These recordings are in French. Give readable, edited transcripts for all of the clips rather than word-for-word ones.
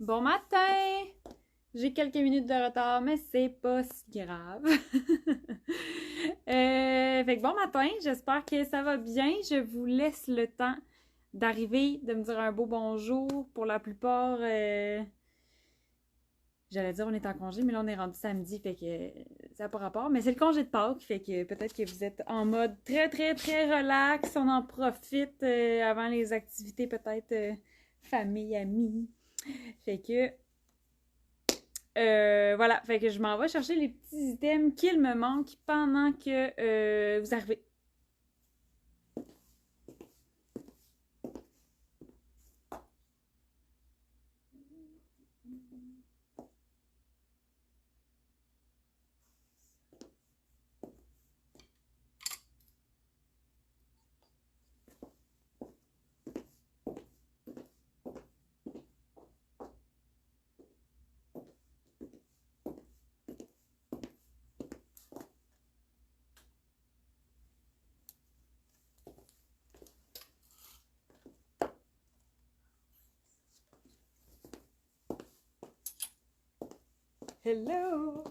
Bon matin! J'ai quelques minutes de retard, mais c'est pas si grave. Fait que bon matin, j'espère que ça va bien. Je vous laisse le temps d'arriver, de me dire un beau bonjour. Pour la plupart, j'allais dire on est en congé, mais là on est rendu samedi, fait que ça n'a pas rapport. Mais c'est le congé de Pâques, fait que peut-être que vous êtes en mode très très très relax. On en profite avant les activités, peut-être famille, amis. Fait que voilà, fait que je m'en vais chercher les petits items qu'il me manquent pendant que vous arrivez. Hello!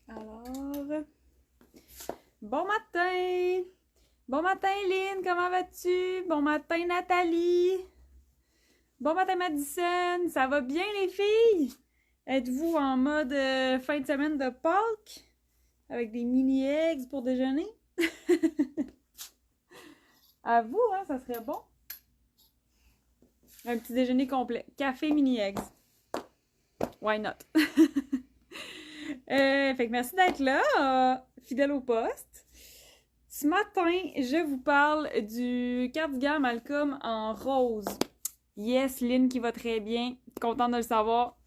Alors, bon matin! Bon matin, Lynn, comment vas-tu? Bon matin, Nathalie! Bon matin, Madison! Ça va bien, les filles? Êtes-vous en mode fin de semaine de Pâques? Avec des mini-eggs pour déjeuner? À vous, hein, ça serait bon. Un petit déjeuner complet. Café mini-eggs. Why not? Fait que merci d'être là, fidèle au poste. Ce matin, je vous parle du cardigan Malcolm en rose. Yes, Lynn qui va très bien. Contente de le savoir.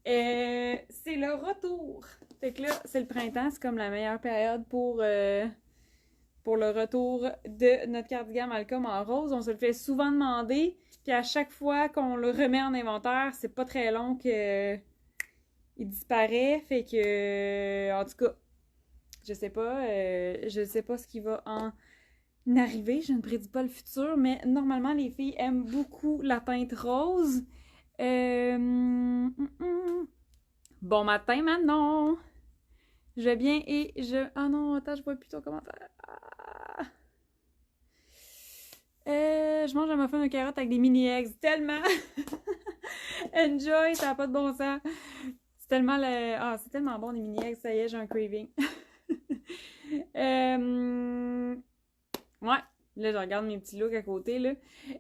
C'est le retour. Fait que là, c'est le printemps. C'est comme la meilleure période pour le retour de notre cardigan Malcolm en rose. On se le fait souvent demander. Puis à chaque fois qu'on le remet en inventaire, c'est pas très long que il disparaît. Fait que, en tout cas, je sais pas ce qui va en arriver. Je ne prédis pas le futur, mais normalement, les filles aiment beaucoup la teinte rose. Bon matin, Manon! Je vais bien et je... Ah non, attends, je vois plus ton commentaire. Je mange un muffin de carotte avec des mini-eggs. Tellement! Enjoy, ça n'a pas de bon sens. C'est tellement le... Ah, c'est tellement bon, les mini-eggs. Ça y est, j'ai un craving. Ouais. Là, je regarde mes petits looks à côté, là.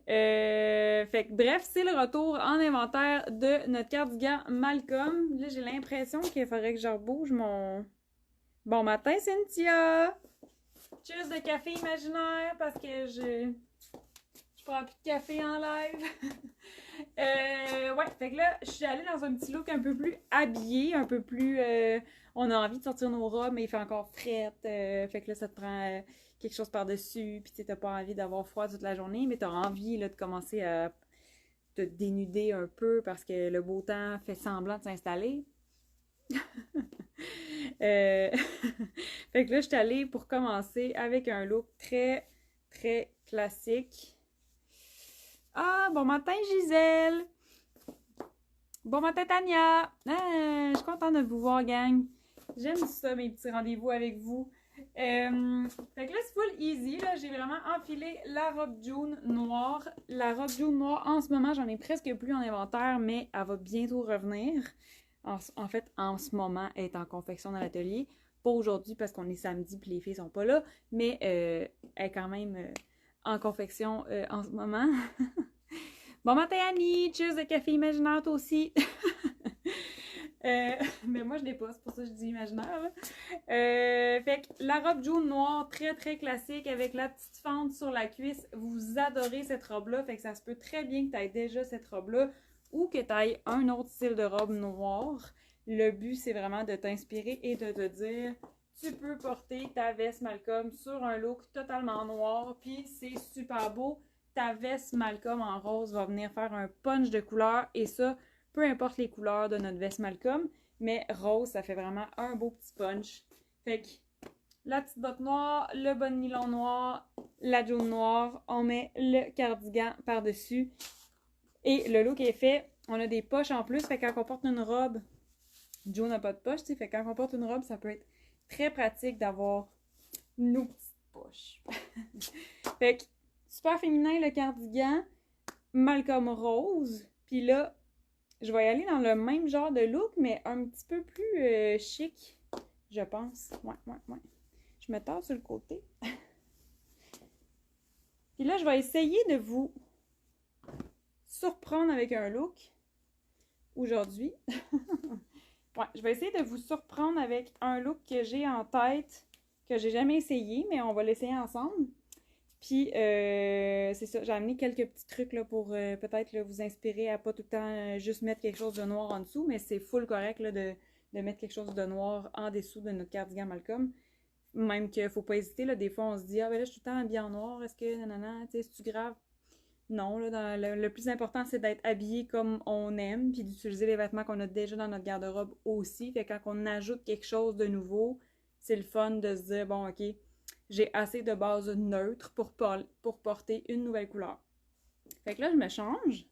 Fait que, bref, c'est le retour en inventaire de notre cardigan Malcolm. Là, j'ai l'impression qu'il faudrait que je rebouge mon... Bon matin, Cynthia! Cheers de café imaginaire, parce que je prends plus de café en live. Ouais, fait que là, je suis allée dans un petit look un peu plus habillé, un peu plus... on a envie de sortir nos robes, mais il fait encore frette. Fait que là, ça te prend quelque chose par-dessus, puis tu t'as pas envie d'avoir froid toute la journée, mais t'as envie là, de commencer à te dénuder un peu parce que le beau temps fait semblant de s'installer. Fait que là, je suis allée pour commencer avec un look très, très classique. Ah, bon matin, Gisèle! Bon matin, Tania! Ah, je suis contente de vous voir, gang. J'aime ça, mes petits rendez-vous avec vous. Fait que là, c'est full easy. Là, j'ai vraiment enfilé la robe jaune noire. La robe jaune noire, en ce moment, j'en ai presque plus en inventaire, mais elle va bientôt revenir. En fait, en ce moment, elle est en confection dans l'atelier. Pas aujourd'hui parce qu'on est samedi et les filles sont pas là, mais elle est quand même en confection en ce moment. Bon matin, Annie! Cheers de café imaginaire, toi aussi! Mais moi, je l'ai pas, c'est pour ça que je dis imaginaire. Fait que la robe jaune noire, très très classique, avec la petite fente sur la cuisse. Vous adorez cette robe-là, fait que ça se peut très bien que tu aies déjà cette robe-là ou que tu aies un autre style de robe noire. Le but, c'est vraiment de t'inspirer et de te dire, tu peux porter ta veste Malcolm sur un look totalement noir, puis c'est super beau. Ta veste Malcolm en rose va venir faire un punch de couleur, et ça, peu importe les couleurs de notre veste Malcolm, mais rose, ça fait vraiment un beau petit punch. Fait que la petite botte noire, le bas de nylon noir, la jaune noire, on met le cardigan par-dessus. Et le look est fait. On a des poches en plus, fait que quand on porte une robe, Joe n'a pas de poche, tu sais, fait que quand on porte une robe, ça peut être très pratique d'avoir nos petites poches. Fait que super féminin le cardigan, Malcolm rose, puis là, je vais y aller dans le même genre de look, mais un petit peu plus chic, je pense. Ouais. Je me tasse sur le côté. Puis là, je vais essayer de vous surprendre avec un look aujourd'hui. Ouais, je vais essayer de vous surprendre avec un look que j'ai en tête, que j'ai jamais essayé, mais on va l'essayer ensemble. Puis, c'est ça, j'ai amené quelques petits trucs là, pour peut-être là, vous inspirer à pas tout le temps juste mettre quelque chose de noir en dessous, mais c'est full correct là, de mettre quelque chose de noir en dessous de notre cardigan Malcolm. Même qu'il ne faut pas hésiter, là, des fois on se dit « Ah ben là, je suis tout le temps habillée en noir, est-ce que nanana, tu sais, c'est-tu grave? » Non, là, le plus important, c'est d'être habillé comme on aime, puis d'utiliser les vêtements qu'on a déjà dans notre garde-robe aussi. Fait que quand on ajoute quelque chose de nouveau, c'est le fun de se dire « Bon, ok, j'ai assez de base neutre pour porter une nouvelle couleur. » Fait que là, je me change.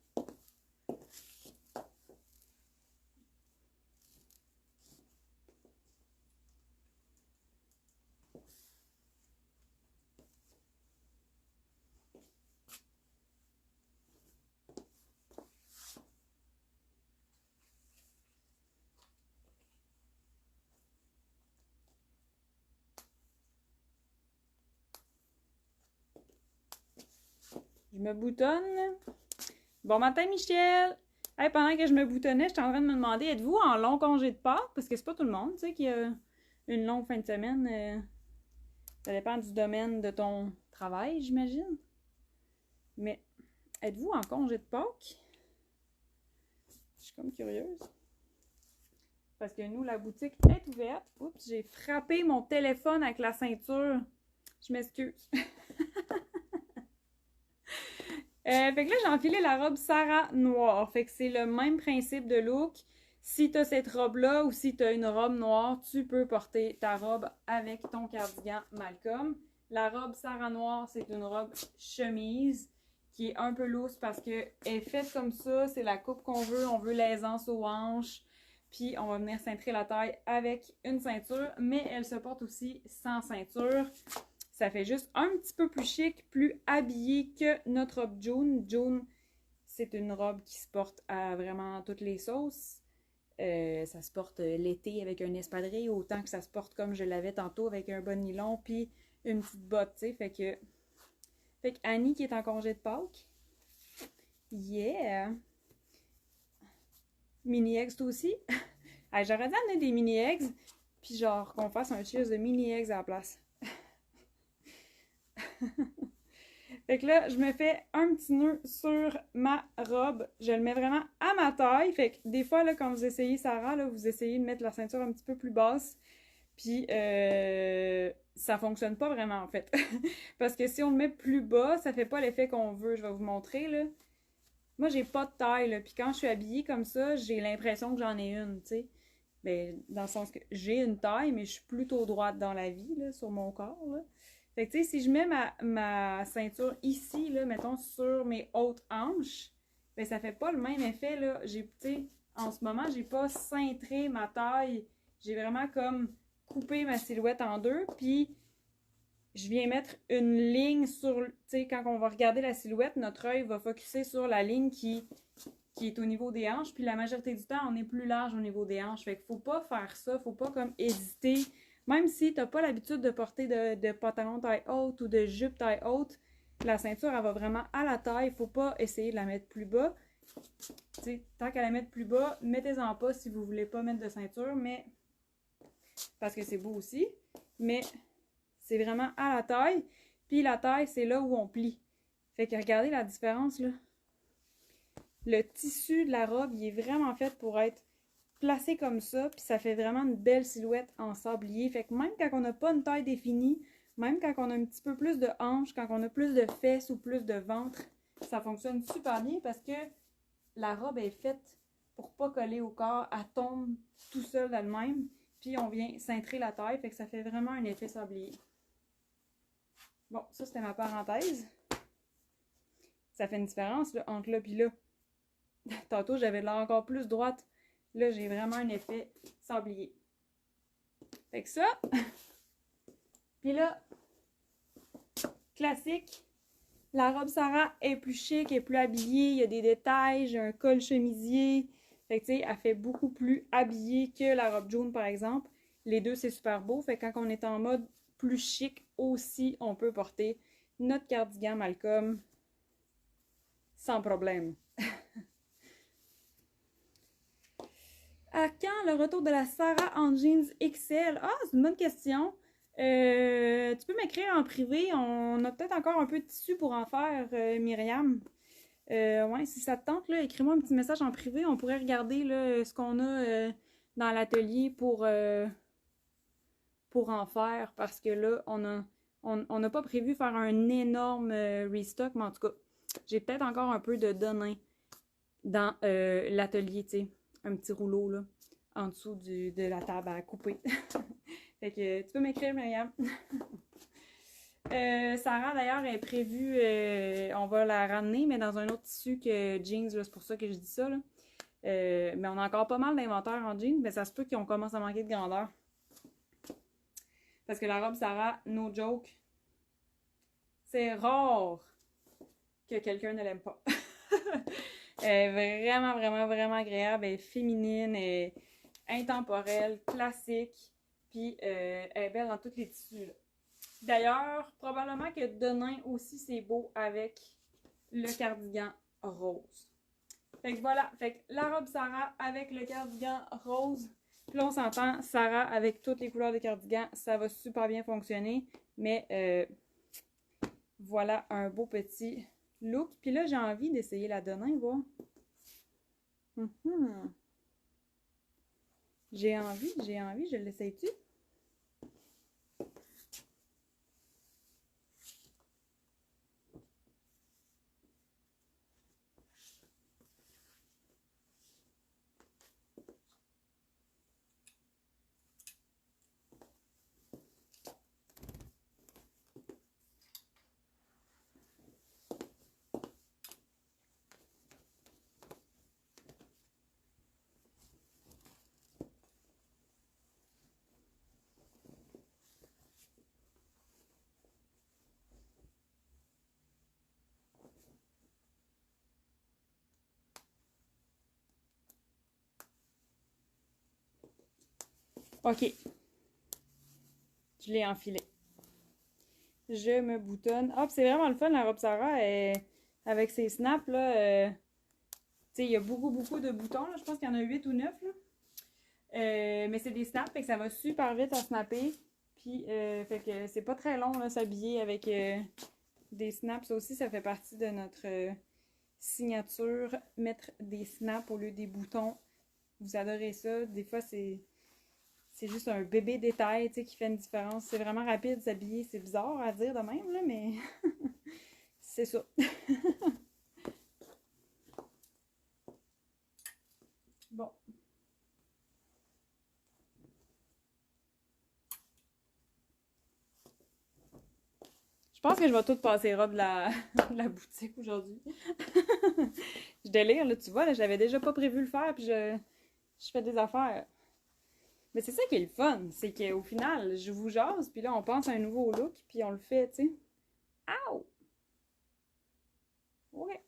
Je me boutonne. Bon matin, Michel! Hey, pendant que je me boutonnais, j'étais en train de me demander, êtes-vous en long congé de Pâques? Parce que c'est pas tout le monde, tu sais, qui a une longue fin de semaine. Ça dépend du domaine de ton travail, j'imagine. Mais êtes-vous en congé de Pâques? Je suis comme curieuse. Parce que nous, la boutique est ouverte. Oups, j'ai frappé mon téléphone avec la ceinture. Je m'excuse. Fait que là, j'ai enfilé la robe Sarah noire. Fait que c'est le même principe de look. Si tu as cette robe-là ou si tu as une robe noire, tu peux porter ta robe avec ton cardigan Malcolm. La robe Sarah noire, c'est une robe chemise qui est un peu loose parce qu'elle est faite comme ça. C'est la coupe qu'on veut. On veut l'aisance aux hanches. Puis on va venir cintrer la taille avec une ceinture, mais elle se porte aussi sans ceinture. Ça fait juste un petit peu plus chic, plus habillé que notre robe June. June, c'est une robe qui se porte à vraiment toutes les sauces. Ça se porte l'été avec un espadrille, autant que ça se porte comme je l'avais tantôt avec un bon nylon puis une petite botte, tu sais. Fait que Annie qui est en congé de Pâques. Yeah! Mini-eggs toi aussi? J'aurais dû amener des mini-eggs, puis genre qu'on fasse un cheers de mini-eggs à la place. Fait que là, je me fais un petit nœud sur ma robe. Je le mets vraiment à ma taille. Fait que des fois, là, quand vous essayez Sarah, là, vous essayez de mettre la ceinture un petit peu plus basse. Puis, ça fonctionne pas vraiment, en fait. Parce que si on le met plus bas, ça fait pas l'effet qu'on veut. Je vais vous montrer, là. Moi, j'ai pas de taille, là. Puis quand je suis habillée comme ça, j'ai l'impression que j'en ai une, tu sais. Ben, dans le sens que j'ai une taille, mais je suis plutôt droite dans la vie, là, sur mon corps, là. Fait que, tu sais, si je mets ma ceinture ici, là, mettons, sur mes hautes hanches, ben, ça fait pas le même effet, là. Tu sais, en ce moment, j'ai pas cintré ma taille. J'ai vraiment comme coupé ma silhouette en deux, puis je viens mettre une ligne sur, tu sais, quand on va regarder la silhouette, notre œil va focusser sur la ligne qui est au niveau des hanches, puis la majorité du temps, on est plus large au niveau des hanches. Fait qu'il faut pas faire ça, faut pas comme hésiter. Même si t'as pas l'habitude de porter de pantalon taille haute ou de jupe taille haute, la ceinture, elle va vraiment à la taille. Faut pas essayer de la mettre plus bas. T'sais, tant qu'à la mettre plus bas, mettez-en pas si vous voulez pas mettre de ceinture, mais parce que c'est beau aussi. Mais c'est vraiment à la taille. Puis la taille, c'est là où on plie. Fait que regardez la différence, là. Le tissu de la robe, il est vraiment fait pour être placer comme ça, puis ça fait vraiment une belle silhouette en sablier. Fait que même quand on n'a pas une taille définie, même quand on a un petit peu plus de hanches, quand on a plus de fesses ou plus de ventre, ça fonctionne super bien parce que la robe est faite pour pas coller au corps, elle tombe tout seul d'elle-même, puis on vient cintrer la taille, fait que ça fait vraiment un effet sablier. Bon, ça c'était ma parenthèse. Ça fait une différence là, entre là et là. Tantôt, j'avais l'air encore plus droite. Là, j'ai vraiment un effet sablier. Fait que ça. Puis là, classique. La robe Sarah est plus chic, est plus habillée. Il y a des détails. J'ai un col chemisier. Fait que, tu sais, elle fait beaucoup plus habillée que la robe jaune, par exemple. Les deux, c'est super beau. Fait que quand on est en mode plus chic aussi, on peut porter notre cardigan Malcolm sans problème. À quand le retour de la Sarah en jeans XL? Ah, c'est une bonne question. Tu peux m'écrire en privé. On a peut-être encore un peu de tissu pour en faire, Myriam. Ouais, si ça te tente, là, écris-moi un petit message en privé. On pourrait regarder là, ce qu'on a dans l'atelier pour en faire. Parce que là, on n'a pas prévu faire un énorme restock. Mais en tout cas, j'ai peut-être encore un peu de données dans l'atelier, tu sais. Un petit rouleau, là, en dessous de la table à couper. Fait que tu peux m'écrire, Myriam. Sarah, d'ailleurs, est prévue, on va la ramener, mais dans un autre tissu que jeans, c'est pour ça que je dis ça, là. Mais on a encore pas mal d'inventaires en jeans, mais ça se peut qu'on commence à manquer de grandeur. Parce que la robe Sarah, no joke, c'est rare que quelqu'un ne l'aime pas. Elle est vraiment, vraiment, vraiment agréable. Elle est féminine, elle est intemporelle, classique. Puis elle est belle dans tous les tissus. D'ailleurs, probablement que demain aussi, c'est beau avec le cardigan rose. Fait que voilà. Fait que la robe Sarah avec le cardigan rose. Puis là, on s'entend, Sarah avec toutes les couleurs de cardigan, ça va super bien fonctionner. Mais voilà un beau petit look. Puis là, j'ai envie d'essayer la Denain, voir. J'ai envie, je l'essaye-tu? OK. Je l'ai enfilé. Je me boutonne. Ah, c'est vraiment le fun, la robe Sarah. Avec ses snaps, là. Tu sais, il y a beaucoup, beaucoup de boutons. Là. Je pense qu'il y en a 8 ou 9. Là. Mais c'est des snaps, fait que ça va super vite à snapper. Puis, fait que c'est pas très long, là, s'habiller avec des snaps. Ça aussi, ça fait partie de notre signature. Mettre des snaps au lieu des boutons. Vous adorez ça. Des fois, c'est juste un bébé détail, tu sais, qui fait une différence. C'est vraiment rapide s'habiller. C'est bizarre à dire de même, là, mais c'est ça. Bon. Je pense que je vais tout passer robe de la boutique aujourd'hui. Je délire, là, tu vois, là, j'avais déjà pas prévu le faire, puis je fais des affaires. Mais c'est ça qui est le fun, c'est qu'au final, je vous jase, puis là, on pense à un nouveau look, puis on le fait, tu sais. Ow! Ouais.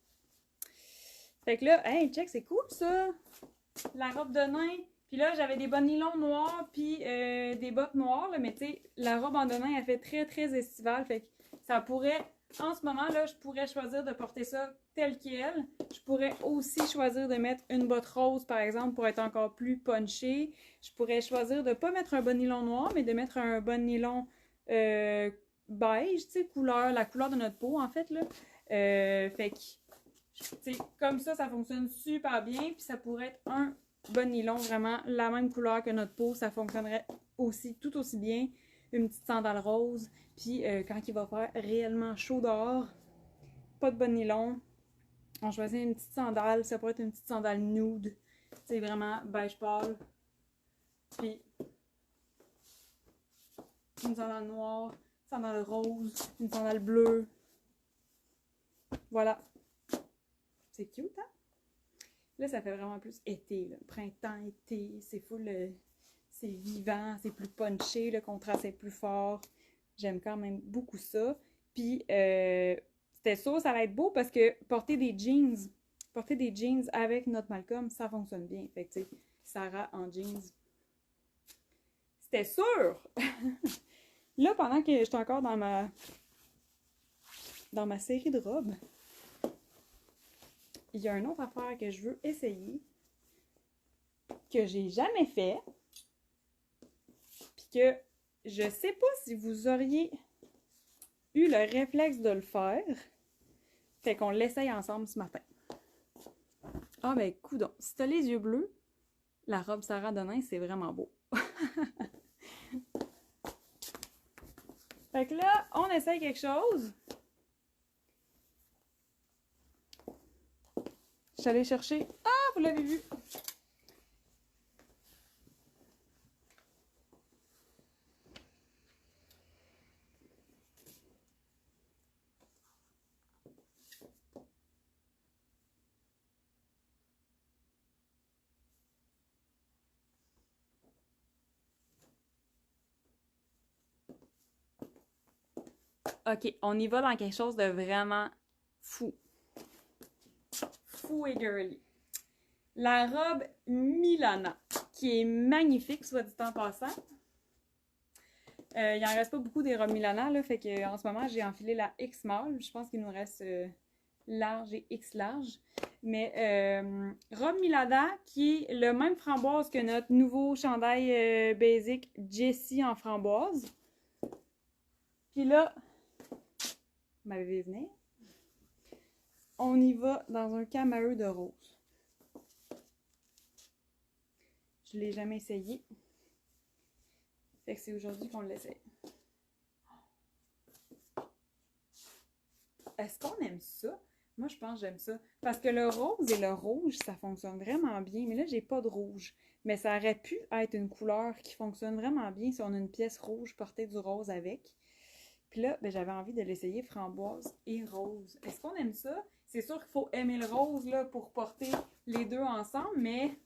Fait que là, hey, check, c'est cool, ça! La robe de nain. Puis là, j'avais des bas nylon noirs, puis des bottes noires, là, mais tu sais, la robe en de nain, elle fait très, très estivale, fait que ça pourrait, en ce moment, là, je pourrais choisir de porter ça tel quel. Je pourrais aussi choisir de mettre une botte rose, par exemple, pour être encore plus punchée. Je pourrais choisir de ne pas mettre un bas nylon noir, mais de mettre un bas nylon beige, tu sais, la couleur de notre peau, en fait, là. Fait que, tu sais, comme ça fonctionne super bien, puis ça pourrait être un bas de nylon, vraiment la même couleur que notre peau, ça fonctionnerait aussi tout aussi bien. Une petite sandale rose, puis quand il va faire réellement chaud dehors, pas de bas de nylon, on choisit une petite sandale, ça pourrait être une petite sandale nude, c'est vraiment beige pâle, puis une sandale noire, une sandale rose, une sandale bleue, voilà, c'est cute, hein? Là, ça fait vraiment plus été, là. Printemps, été, c'est full, c'est vivant, c'est plus punché, le contraste est plus fort. J'aime quand même beaucoup ça. Puis, c'était sûr, ça allait être beau parce que porter des jeans avec notre Malcolm, ça fonctionne bien. Fait que, tu sais, Sarah en jeans, c'était sûr! Là, pendant que j'étais encore dans ma série de robes, il y a une autre affaire que je veux essayer, que j'ai jamais fait, puis que je sais pas si vous auriez eu le réflexe de le faire. Fait qu'on l'essaye ensemble ce matin. Ah ben, coudonc, si t'as les yeux bleus, la robe Sarah Denain, c'est vraiment beau. Fait que là, on essaye quelque chose. Je suis allée chercher... Ah, vous l'avez vu! Ok, on y va dans quelque chose de vraiment fou. Fou et girly. La robe Milana, qui est magnifique, soit dit en passant. Il en reste pas beaucoup des robes Milana, là, fait que en ce moment, j'ai enfilé la X small. Je pense qu'il nous reste large et X large. Mais robe Milana, qui est le même framboise que notre nouveau chandail basic Jessie en framboise. Puis là, vous m'avez vu venir. On y va dans un camaheu de rose. Je l'ai jamais essayé. Fait que c'est aujourd'hui qu'on l'essaye. Est-ce qu'on aime ça? Moi, je pense que j'aime ça. Parce que le rose et le rouge, ça fonctionne vraiment bien. Mais là, j'ai pas de rouge. Mais ça aurait pu être une couleur qui fonctionne vraiment bien si on a une pièce rouge portée du rose avec. Puis là, ben, j'avais envie de l'essayer framboise et rose. Est-ce qu'on aime ça? C'est sûr qu'il faut aimer le rose là, pour porter les deux ensemble, mais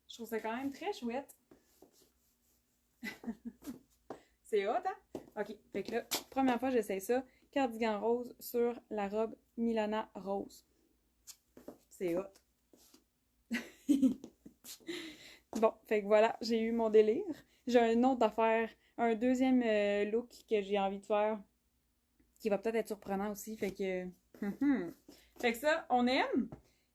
je trouve ça quand même très chouette. C'est hot, hein? Ok, fait que là, première fois j'essaie ça. Cardigan rose sur la robe Milana rose. C'est hot. Bon, fait que voilà, j'ai eu mon délire. J'ai un autre affaire, un deuxième look que j'ai envie de faire, qui va peut-être être surprenant aussi, fait que... Fait que ça, on aime.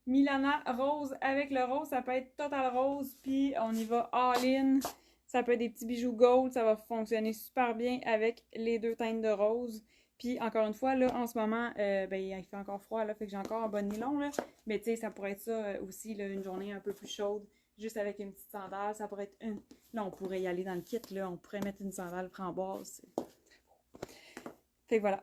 Milana rose avec le rose, ça peut être total rose, puis on y va all-in. Ça peut être des petits bijoux gold, ça va fonctionner super bien avec les deux teintes de rose. Puis encore une fois, là, en ce moment, ben, il fait encore froid, là, fait que j'ai encore un bon nylon, là. Mais tu sais, ça pourrait être ça aussi, là, une journée un peu plus chaude, juste avec une petite sandale. Ça pourrait être une... Là, on pourrait y aller dans le kit, là, on pourrait mettre une sandale framboise. Fait que voilà.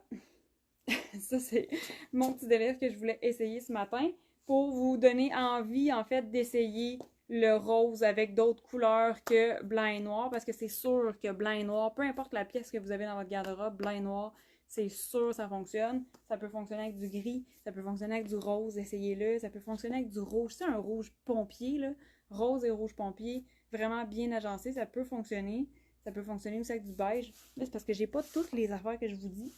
Ça, c'est mon petit délire que je voulais essayer ce matin pour vous donner envie, en fait, d'essayer le rose avec d'autres couleurs que blanc et noir, parce que c'est sûr que blanc et noir, peu importe la pièce que vous avez dans votre garde-robe, blanc et noir, c'est sûr ça fonctionne. Ça peut fonctionner avec du gris, ça peut fonctionner avec du rose, essayez-le. Ça peut fonctionner avec du rouge, c'est un rouge pompier, là. Rose et rouge pompier, vraiment bien agencé, ça peut fonctionner. Ça peut fonctionner aussi avec du beige. Là, c'est parce que j'ai pas toutes les affaires que je vous dis.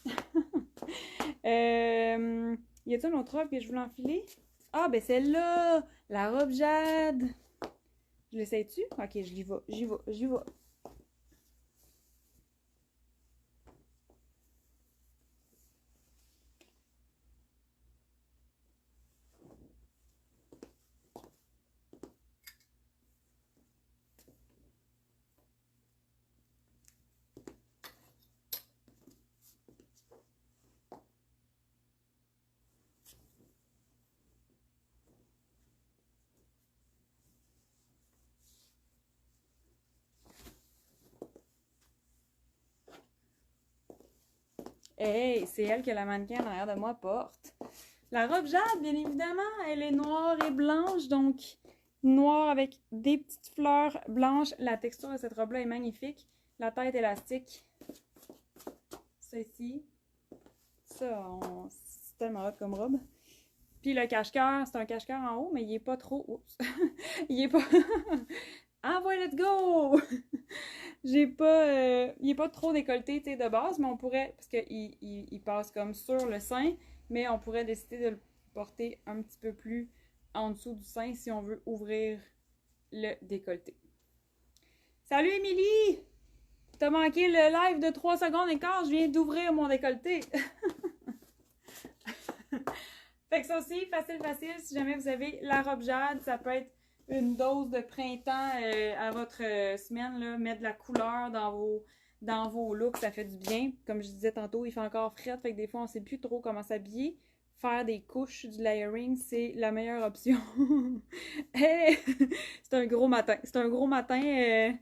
Y a-t-il une autre robe que je voulais enfiler? Ah, ben celle-là! La robe Jade! Je l'essaye-tu? Ok, j'y vais. Hey, c'est elle que la mannequin en arrière de moi porte. La robe Jade, bien évidemment, elle est noire et blanche, donc noire avec des petites fleurs blanches. La texture de cette robe-là est magnifique. La tête élastique. Ça ici. Ça, c'est tellement hot comme robe. Puis le cache-cœur, c'est un cache-cœur en haut, mais il est pas trop... Oups! Il est pas... Envoie, let's go! J'ai pas... il est pas trop décolleté, tu sais, de base, mais on pourrait... Parce qu'il passe comme sur le sein, mais on pourrait décider de le porter un petit peu plus en dessous du sein si on veut ouvrir le décolleté. Salut, Émilie! T'as manqué le live de 3 secondes et quart, je viens d'ouvrir mon décolleté. Fait que ça aussi, facile, si jamais vous avez la robe Jade, ça peut être une dose de printemps à votre semaine, là, mettre de la couleur dans vos looks, ça fait du bien. Comme je disais tantôt, il fait encore frais, fait que des fois on sait plus trop comment s'habiller. Faire des couches, du layering, c'est la meilleure option. Hey! C'est un gros matin. C'est un gros matin.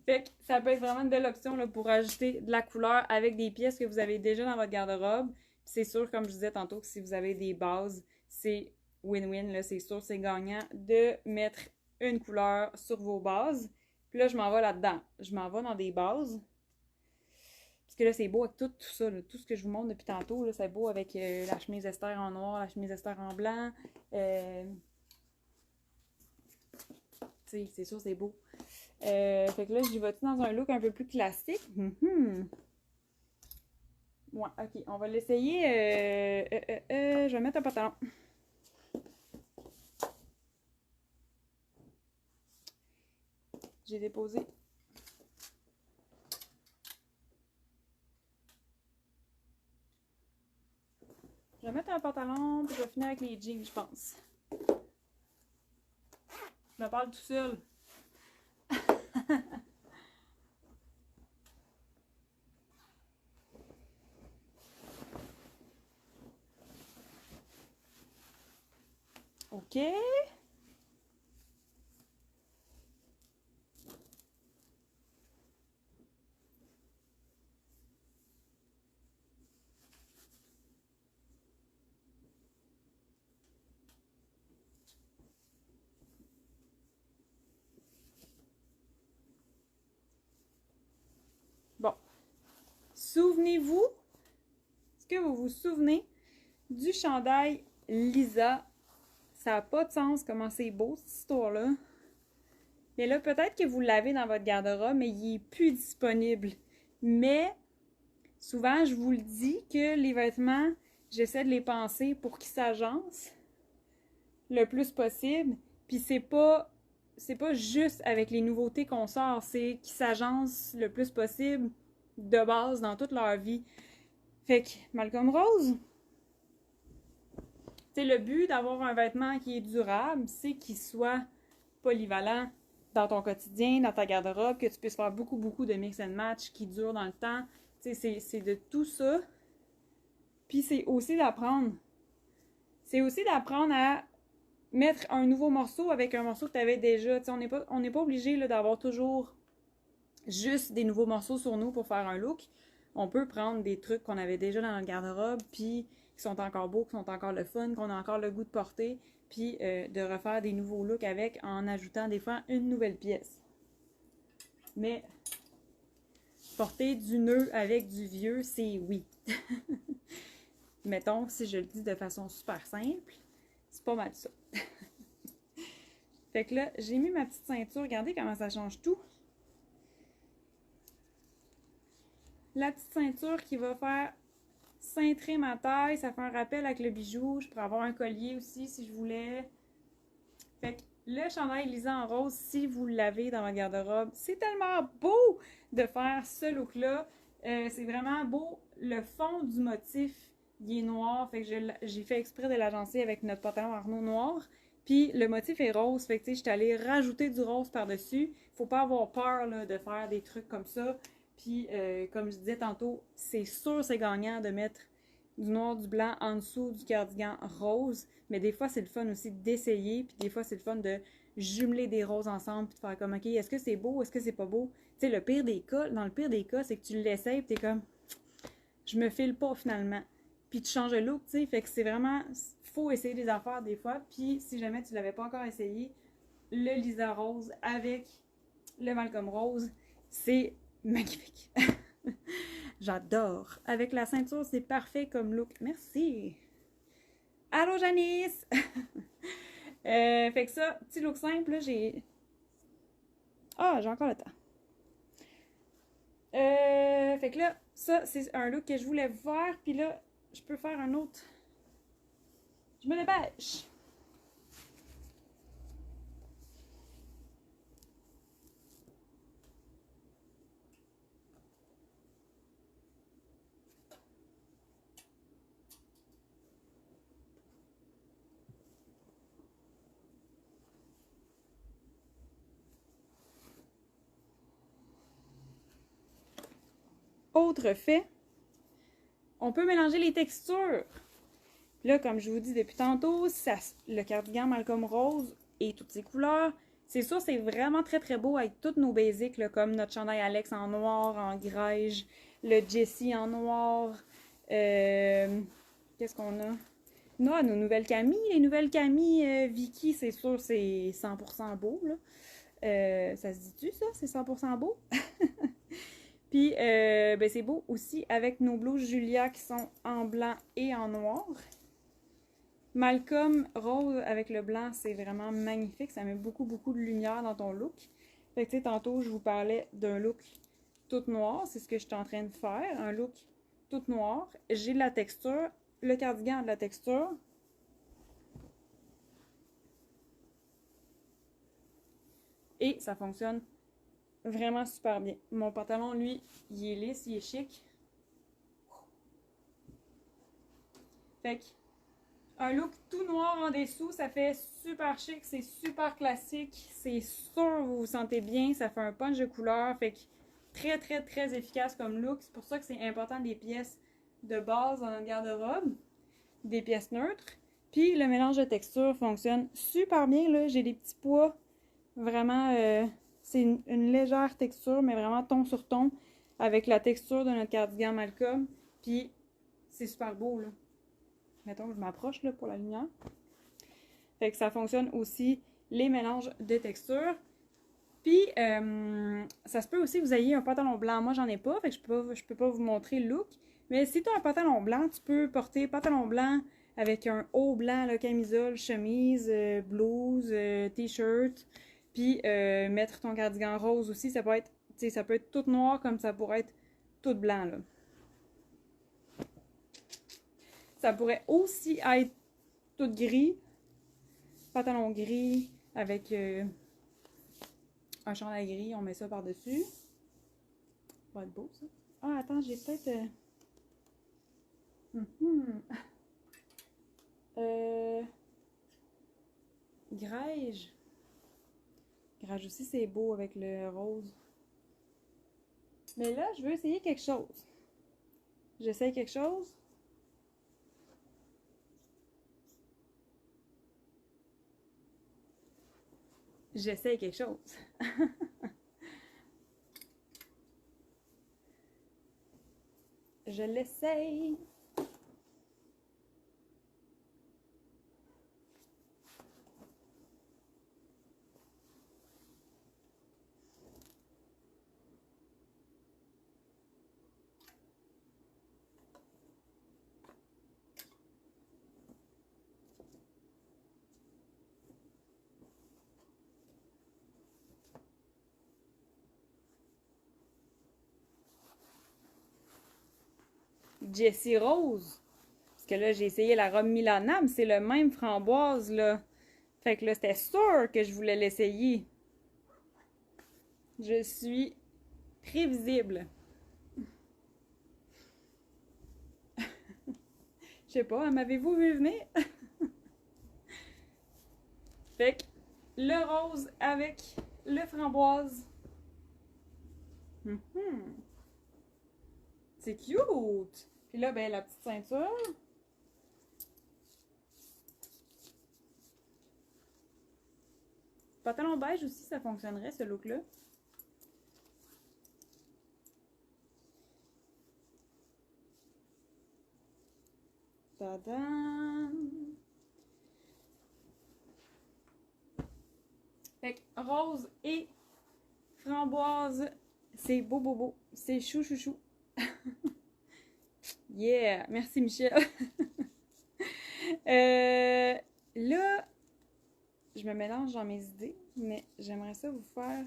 Fait que ça peut être vraiment une belle option là, pour ajouter de la couleur avec des pièces que vous avez déjà dans votre garde-robe. C'est sûr, comme je disais tantôt, que si vous avez des bases, c'est win-win, c'est sûr, c'est gagnant de mettre une couleur sur vos bases. Puis là, je m'en vais là-dedans. Je m'en vais dans des bases. Parce que là, c'est beau avec tout ça, là, tout ce que je vous montre depuis tantôt. C'est beau avec la chemise Esther en noir, la chemise Esther en blanc. C'est sûr, c'est beau. Fait que là, j'y vais-tu dans un look un peu plus classique? Ouais, ok, on va l'essayer. Je vais mettre un pantalon. J'ai déposé. Je vais mettre un pantalon, puis je vais finir avec les jeans, je pense. Je me parle tout seul. OK. Bon. Souvenez-vous, est-ce que vous vous souvenez du chandail Lisa? Ça n'a pas de sens comment c'est beau, cette histoire-là. Mais là, peut-être que vous l'avez dans votre garde-robe, mais il n'est plus disponible. Mais, souvent, je vous le dis que les vêtements, j'essaie de les penser pour qu'ils s'agencent le plus possible. Puis c'est pas juste avec les nouveautés qu'on sort, c'est qu'ils s'agencent le plus possible de base dans toute leur vie. Fait que, Malcolm Rose, c'est le but d'avoir un vêtement qui est durable, c'est qu'il soit polyvalent dans ton quotidien, dans ta garde-robe, que tu puisses faire beaucoup de mix and match qui durent dans le temps. C'est de tout ça. Puis c'est aussi d'apprendre. C'est aussi d'apprendre à mettre un nouveau morceau avec un morceau que tu avais déjà. On n'est pas obligé d'avoir toujours juste des nouveaux morceaux sur nous pour faire un look. On peut prendre des trucs qu'on avait déjà dans notre garde-robe, puis qui sont encore beaux, qui sont encore le fun, qu'on a encore le goût de porter, puis de refaire des nouveaux looks avec en ajoutant des fois une nouvelle pièce. Mais porter du nœud avec du vieux, c'est oui. Mettons, si je le dis de façon super simple, c'est pas mal ça. Fait que là, j'ai mis ma petite ceinture. Regardez comment ça change tout. La petite ceinture qui va faire cintrer ma taille. Ça fait un rappel avec le bijou. Je pourrais avoir un collier aussi si je voulais. Fait que le chandail Lisa en rose, si vous l'avez dans ma garde-robe, c'est tellement beau de faire ce look-là. C'est vraiment beau. Le fond du motif, il est noir. Fait que j'ai fait exprès de l'agencer avec notre pantalon Arnaud noir. Puis le motif est rose. Fait que tu sais, je suis allée rajouter du rose par-dessus. Faut pas avoir peur là, de faire des trucs comme ça. Puis, comme je disais tantôt, c'est sûr c'est gagnant de mettre du noir, du blanc en dessous du cardigan rose. Mais des fois, c'est le fun aussi d'essayer. Puis des fois, c'est le fun de jumeler des roses ensemble, puis de faire comme, OK, est-ce que c'est beau, est-ce que c'est pas beau? Tu sais, le pire des cas, dans le pire des cas, c'est que tu l'essayes, puis t'es comme, je me file pas finalement. Puis tu changes de look, tu sais, fait que c'est vraiment, faut essayer des affaires des fois, puis si jamais tu l'avais pas encore essayé, le Lisa Rose avec le Malcolm Rose, c'est magnifique. J'adore. Avec la ceinture, c'est parfait comme look. Merci. Allô, Janice! Fait que ça, petit look simple, là, j'ai... Ah, j'ai encore le temps. Fait que là, ça, c'est un look que je voulais faire, puis là, je peux faire un autre. Je me dépêche! Autre fait, on peut mélanger les textures. Là, comme je vous dis depuis tantôt, ça, le cardigan Malcolm Rose et toutes ses couleurs, c'est sûr, c'est vraiment très très beau avec toutes nos basics, là, comme notre chandail Alex en noir, en grège, le Jessie en noir. Qu'est-ce qu'on a? Non, nos nouvelles Camille. Les nouvelles Camille Vicky, c'est sûr, c'est 100% beau. Là. Ça se dit-tu, ça? C'est 100% beau? Puis, ben, c'est beau aussi avec nos blouses Julia qui sont en blanc et en noir. Malcolm rose avec le blanc, c'est vraiment magnifique. Ça met beaucoup, beaucoup de lumière dans ton look. Fait que, tu sais, tantôt, je vous parlais d'un look tout noir. C'est ce que je suis en train de faire. Un look tout noir. J'ai de la texture. Le cardigan a de la texture. Et ça fonctionne vraiment super bien. Mon pantalon, lui, il est lisse, il est chic. Fait que, un look tout noir en dessous, ça fait super chic, c'est super classique. C'est sûr, vous vous sentez bien, ça fait un punch de couleur. Fait que, très, très, très efficace comme look. C'est pour ça que c'est important des pièces de base dans notre garde-robe. Des pièces neutres. Puis, le mélange de textures fonctionne super bien, là. J'ai des petits pois. Vraiment, c'est une légère texture, mais vraiment ton sur ton, avec la texture de notre cardigan Malcolm. Puis, c'est super beau, là. Mettons que je m'approche, là, pour la lumière. Fait que ça fonctionne aussi, les mélanges de textures. Puis, ça se peut aussi que vous ayez un pantalon blanc. Moi, j'en ai pas, fait que je peux pas vous montrer le look. Mais si tu as un pantalon blanc, tu peux porter pantalon blanc avec un haut blanc, là, camisole, chemise, blouse, t-shirt. Puis mettre ton cardigan rose aussi, ça peut être, tu sais, ça peut être tout noir comme ça pourrait être tout blanc, là. Ça pourrait aussi être tout gris, pantalon gris avec un chandail gris, on met ça par-dessus. Ça va être beau, ça. Ah, attends, j'ai peut-être... Grège. Grège aussi, c'est beau avec le rose. Mais là, je veux essayer quelque chose. J'essaye quelque chose. J'essaye quelque chose. Je l'essaye. Jessie Rose. Parce que là, j'ai essayé la robe Milana, mais c'est le même framboise, là. Fait que là, c'était sûr que je voulais l'essayer. Je suis prévisible. Je sais pas, m'avez-vous vu venir? Fait que le rose avec le framboise. C'est cute! Puis là, ben, la petite ceinture. Pantalon beige aussi, ça fonctionnerait, ce look-là. Tadam! Fait que rose et framboise, c'est beau, beau, beau. C'est chou, chou, chou. Yeah! Merci, Michel. Là, je me mélange dans mes idées, mais j'aimerais ça vous faire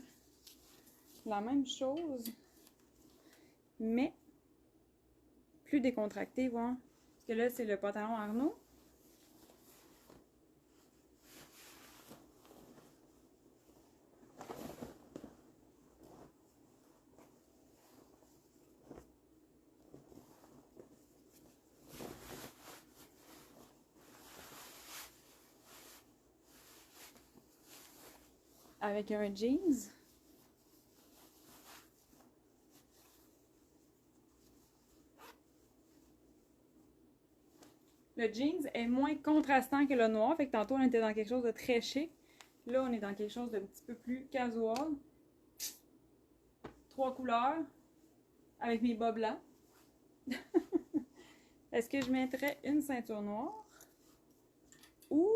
la même chose, mais plus décontracté, voir. Parce que là, c'est le pantalon Arnaud. Avec un jeans. Le jeans est moins contrastant que le noir, fait que tantôt on était dans quelque chose de très chic. Là, on est dans quelque chose d'un petit peu plus casual. 3 couleurs avec mes bas blancs. Est-ce que je mettrais une ceinture noire ou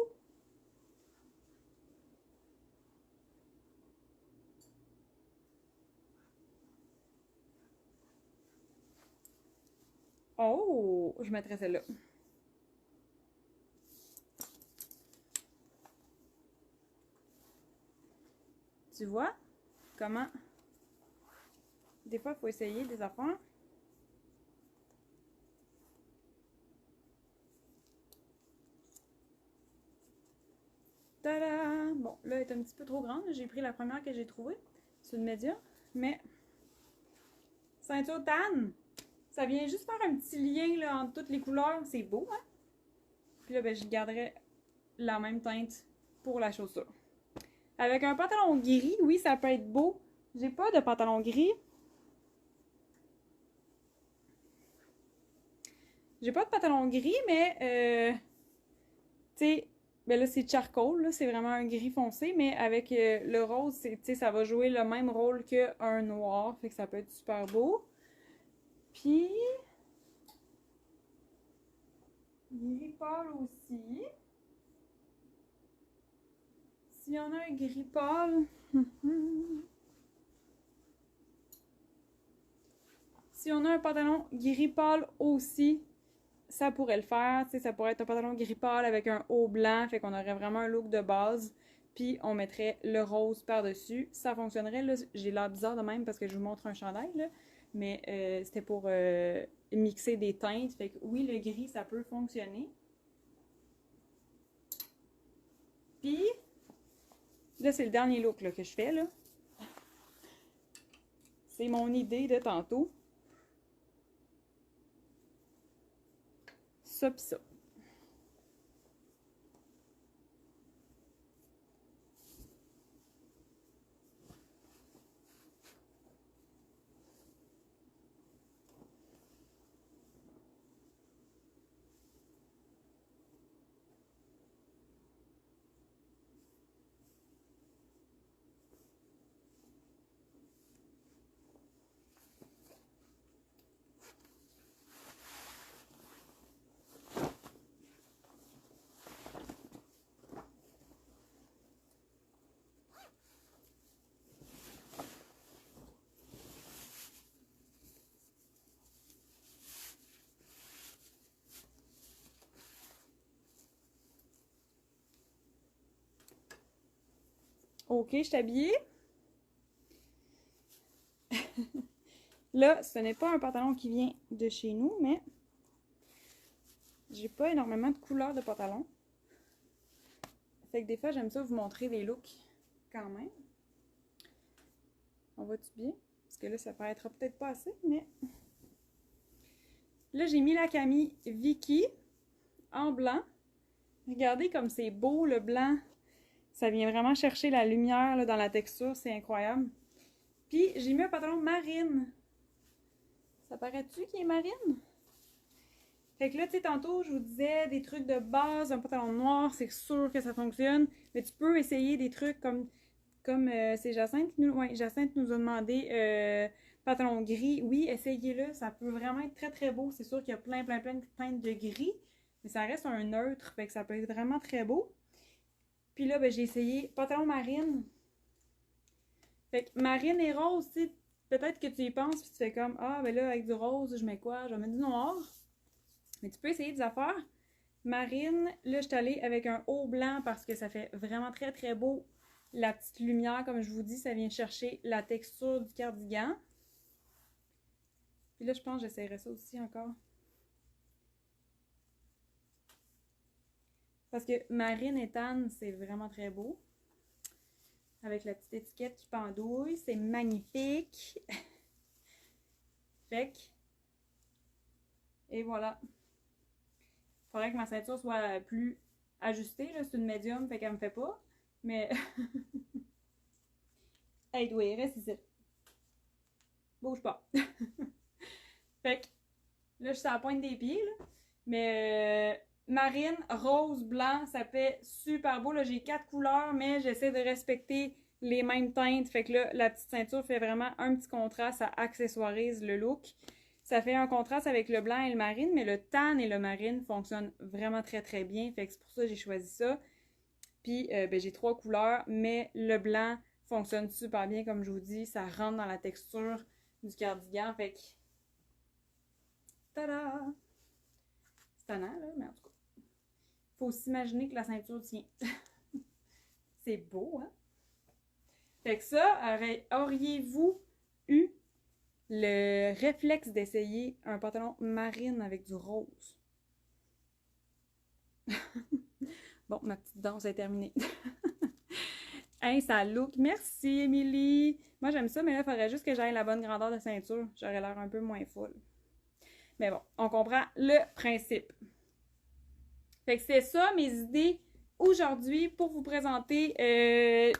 oh, je mettrais celle-là. Tu vois comment des fois il faut essayer des affaires. Tada! Bon, là, elle est un petit peu trop grande. J'ai pris la première que j'ai trouvée. C'est une médium. Mais, ceinture tan! Ça vient juste faire un petit lien là, entre toutes les couleurs. C'est beau, hein? Puis là, ben, je garderai la même teinte pour la chaussure. Avec un pantalon gris, oui, ça peut être beau. J'ai pas de pantalon gris. J'ai pas de pantalon gris, mais, tu sais, ben là, c'est charcoal, là, c'est vraiment un gris foncé, mais avec le rose, tu sais, ça va jouer le même rôle qu'un noir, fait que ça peut être super beau. Puis, gris pâle aussi. S'il y en a un gris pâle, si on a un pantalon gris pâle aussi, ça pourrait le faire. Tu sais, ça pourrait être un pantalon gris pâle avec un haut blanc, fait qu'on aurait vraiment un look de base. Puis on mettrait le rose par-dessus. Ça fonctionnerait. Là, j'ai l'air bizarre de même parce que je vous montre un chandail, là. Mais c'était pour mixer des teintes. Fait que oui, le gris, ça peut fonctionner. Puis, là, c'est le dernier look là, que je fais, là. C'est mon idée de tantôt. Ça pis ça. Ok, je suis habillée. Là, ce n'est pas un pantalon qui vient de chez nous, mais j'ai pas énormément de couleurs de pantalon. Fait que des fois, j'aime ça vous montrer des looks quand même. On va-tu bien? Parce que là, ça paraîtra peut-être pas assez, mais... Là, j'ai mis la Camille Vicky en blanc. Regardez comme c'est beau, le blanc. Ça vient vraiment chercher la lumière là, dans la texture. C'est incroyable. Puis, j'ai mis un pantalon marine. Ça paraît-tu qu'il est marine? Fait que là, tu sais, tantôt, je vous disais des trucs de base, un pantalon noir, c'est sûr que ça fonctionne. Mais tu peux essayer des trucs comme Comme c'est Jacinthe Jacinthe nous a demandé pantalon gris. Oui, essayez-le, ça peut vraiment être très très beau. C'est sûr qu'il y a plein de gris, mais ça reste un neutre, fait que ça peut être vraiment très beau. Puis là, ben, j'ai essayé pantalon marine. Fait que marine et rose, tu sais, peut-être que tu y penses, puis tu fais comme, ah, ben là, avec du rose, je mets quoi? Je vais mettre du noir. Mais tu peux essayer des affaires. Marine, là, je suis allée avec un haut blanc parce que ça fait vraiment très, très beau. La petite lumière, comme je vous dis, ça vient chercher la texture du cardigan. Puis là, je pense que j'essaierai ça aussi encore. Parce que marine et tan, c'est vraiment très beau. Avec la petite étiquette qui pendouille. C'est magnifique. Fait que... Et voilà. Il faudrait que ma ceinture soit plus ajustée. C'est une médium, fait qu'elle me fait pas. Mais... hey, toi, reste ici. Bouge pas. Fait que là, je suis à la pointe des pieds. Là. Mais marine, rose, blanc, ça fait super beau. Là, j'ai 4 couleurs, mais j'essaie de respecter les mêmes teintes. Fait que là, la petite ceinture fait vraiment un petit contraste. Ça accessoirise le look. Ça fait un contraste avec le blanc et le marine, mais le tan et le marine fonctionnent vraiment très très bien. Fait que c'est pour ça que j'ai choisi ça. Puis ben, j'ai 3 couleurs, mais le blanc fonctionne super bien, comme je vous dis. Ça rentre dans la texture du cardigan. Fait que... tada! C'est tannant, là, mais en tout cas. Faut s'imaginer que la ceinture tient. C'est beau, hein? Fait que ça, auriez-vous eu le réflexe d'essayer un pantalon marine avec du rose? Bon, ma petite danse est terminée. Hey, ça look. Merci, Émilie. Moi, j'aime ça, mais là, il faudrait juste que j'aille la bonne grandeur de ceinture. J'aurais l'air un peu moins full. Mais bon, on comprend le principe. Fait que c'est ça, mes idées aujourd'hui pour vous présenter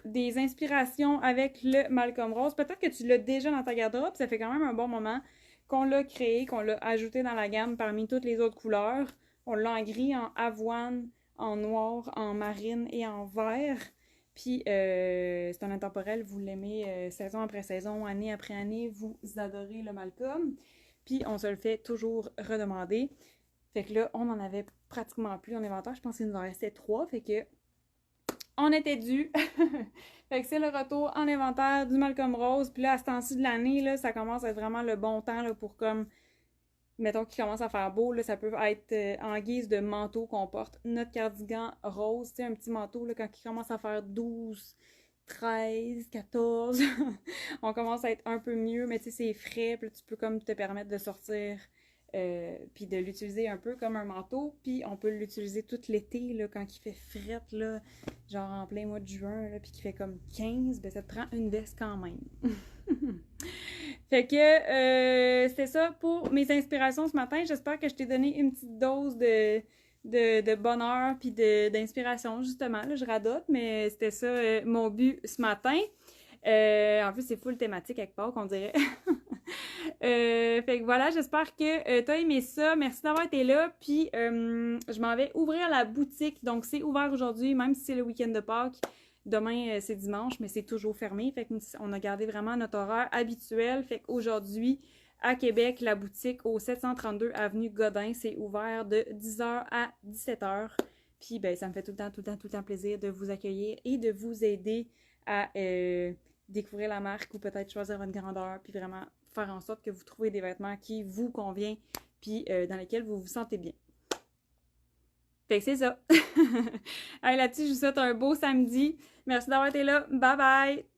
des inspirations avec le Malcolm Rose. Peut-être que tu l'as déjà dans ta garde-robe, ça fait quand même un bon moment qu'on l'a créé, qu'on l'a ajouté dans la gamme parmi toutes les autres couleurs. On l'a en gris, en avoine, en noir, en marine et en vert. Puis c'est un intemporel, vous l'aimez saison après saison, année après année, vous adorez le Malcolm. Puis on se le fait toujours redemander. Fait que là, on en avait pratiquement plus en inventaire. Je pense qu'il nous en restait 3. Fait que on était dû. Fait que c'est le retour en inventaire du Malcolm Rose. Puis là, à ce temps-ci de l'année, là, ça commence à être vraiment le bon temps là, pour comme... mettons qu'il commence à faire beau, là, ça peut être en guise de manteau qu'on porte. Notre cardigan rose, tu sais, un petit manteau, là, quand il commence à faire 12, 13, 14, on commence à être un peu mieux, mais tu sais, c'est frais, puis tu peux comme te permettre de sortir, puis de l'utiliser un peu comme un manteau, puis on peut l'utiliser tout l'été, là, quand il fait fret, là, genre en plein mois de juin, là, puis qu'il fait comme 15, ben ça te prend une veste quand même. Fait que c'est ça pour mes inspirations ce matin. J'espère que je t'ai donné une petite dose de bonheur puis d'inspiration, justement. Là, je radote, mais c'était ça mon but ce matin. En plus, c'est full thématique quelque part, qu'on dirait. Fait que voilà, j'espère que t'as aimé ça. Merci d'avoir été là. Puis, je m'en vais ouvrir la boutique. Donc, c'est ouvert aujourd'hui, même si c'est le week-end de Pâques. Demain, c'est dimanche, mais c'est toujours fermé. Fait qu'on a gardé vraiment notre horaire habituel. Fait qu'aujourd'hui, à Québec, la boutique au 732 Avenue Godin, c'est ouvert de 10h à 17h. Puis, ben, ça me fait tout le temps plaisir de vous accueillir et de vous aider à découvrir la marque ou peut-être choisir votre grandeur, puis vraiment faire en sorte que vous trouvez des vêtements qui vous conviennent, puis dans lesquels vous vous sentez bien. Fait que c'est ça. Allez, là-dessus, je vous souhaite un beau samedi. Merci d'avoir été là. Bye bye!